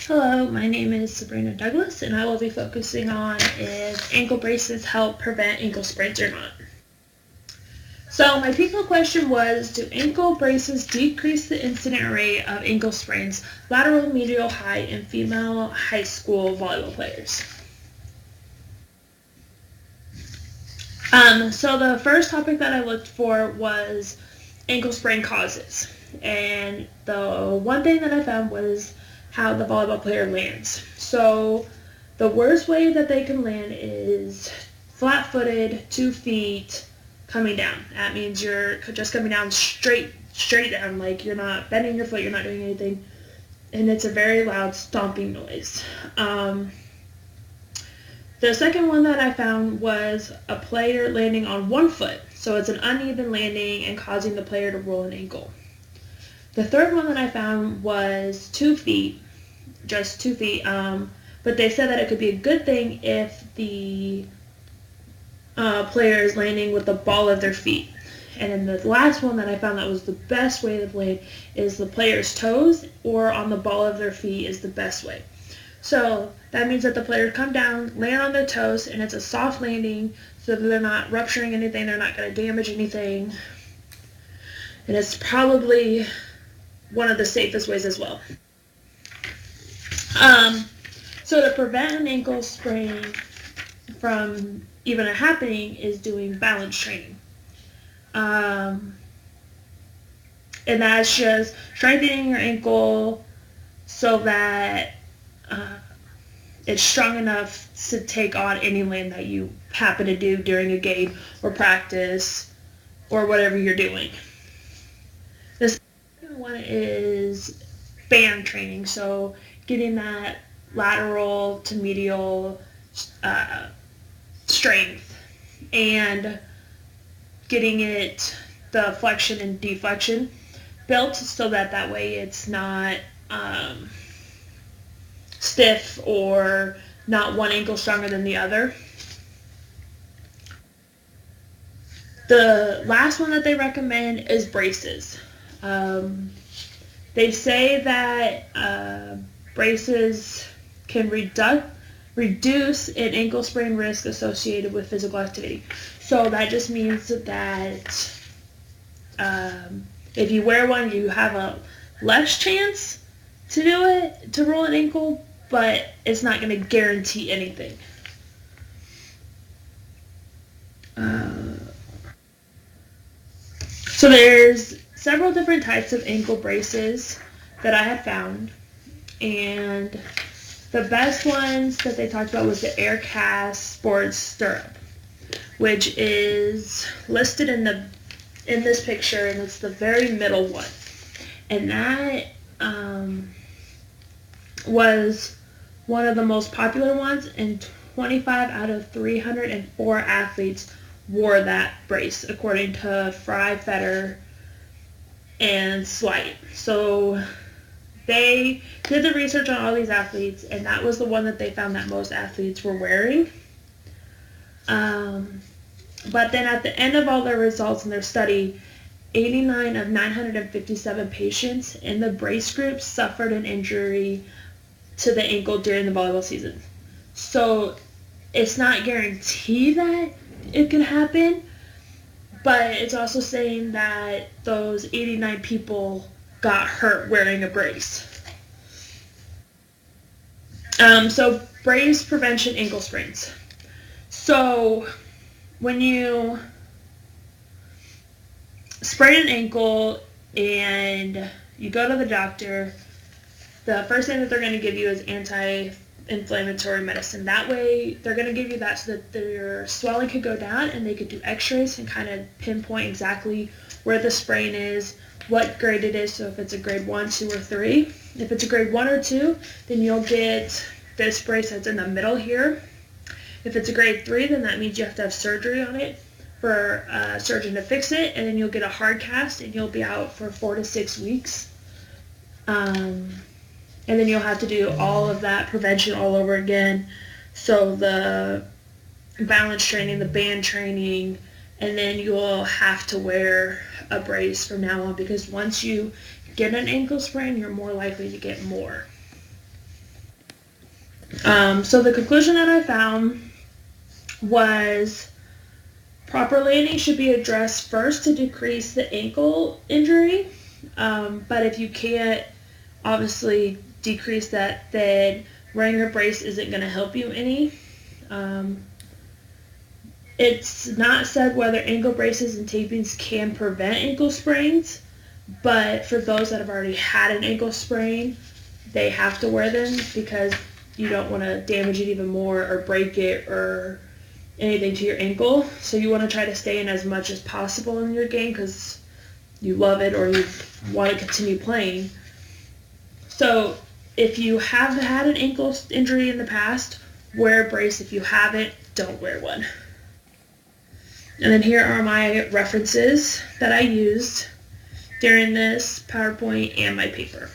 Hello, my name is Sabrina Douglas, and I will be focusing on if ankle braces help prevent ankle sprains or not. So my people question was, do ankle braces decrease the incident rate of ankle sprains, lateral medial height, in female high school volleyball players? So the first topic that I looked for was ankle sprain causes. And the one thing that I found was how the volleyball player lands. So the worst way that they can land is flat-footed, 2 feet, coming down. That means you're just coming down straight down, like you're not bending your foot, you're not doing anything. And it's a very loud stomping noise. The second one that I found was a player landing on 1 foot. So it's an uneven landing and causing the player to roll an ankle. The third one that I found was 2 feet, just 2 feet, but they said that it could be a good thing if the player is landing with the ball of their feet. And then the last one that I found that was the best way to land is the player's toes or on the ball of their feet is the best way. So that means that the players come down, land on their toes, and it's a soft landing so that they're not rupturing anything, they're not going to damage anything. And it's probably one of the safest ways as well. So to prevent an ankle sprain from even happening is doing balance training. And that's just strengthening your ankle so that it's strong enough to take on any land that you happen to do during a game or practice or whatever you're doing. The second one is band training, so getting that lateral to medial strength and getting it, the flexion and deflection built so that way it's not stiff or not one ankle stronger than the other. The last one that they recommend is braces. They say that braces can reduce an ankle sprain risk associated with physical activity. So that just means that if you wear one, you have a less chance to roll an ankle, but it's not going to guarantee anything. So there's several different types of ankle braces that I have found, and the best ones that they talked about was the Aircast Sports Stirrup, which is listed in this picture, and it's the very middle one. And that was one of the most popular ones, and 25 out of 304 athletes wore that brace, according to Fry, Fetter, and Slight. So they did the research on all these athletes, and that was the one that they found that most athletes were wearing. But then at the end of all their results in their study, 89 of 957 patients in the brace group suffered an injury to the ankle during the volleyball season. So it's not guaranteed that it can happen, but it's also saying that those 89 people got hurt wearing a brace. So brace prevention ankle sprains. So when you sprain an ankle and you go to the doctor, the first thing that they're going to give you is anti-inflammatory medicine. That way, they're going to give you that so that your swelling could go down and they could do x-rays and kind of pinpoint exactly where the sprain is, what grade it is, so if it's a grade 1, 2, or 3. If it's a grade 1 or 2, then you'll get this brace that's in the middle here. If it's a grade 3, then that means you have to have surgery on it for a surgeon to fix it, and then you'll get a hard cast, and you'll be out for 4 to 6 weeks. And then you'll have to do all of that prevention all over again. So the balance training, the band training, and then you'll have to wear a brace from now on, because once you get an ankle sprain, you're more likely to get more. So the conclusion that I found was proper landing should be addressed first to decrease the ankle injury. But if you can't obviously decrease that, then wearing a brace isn't going to help you any. It's not said whether ankle braces and tapings can prevent ankle sprains, but for those that have already had an ankle sprain, they have to wear them because you don't want to damage it even more or break it or anything to your ankle. So you want to try to stay in as much as possible in your game because you love it or you want to continue playing. So if you have had an ankle injury in the past, wear a brace. If you haven't, don't wear one. And then here are my references that I used during this PowerPoint and my paper.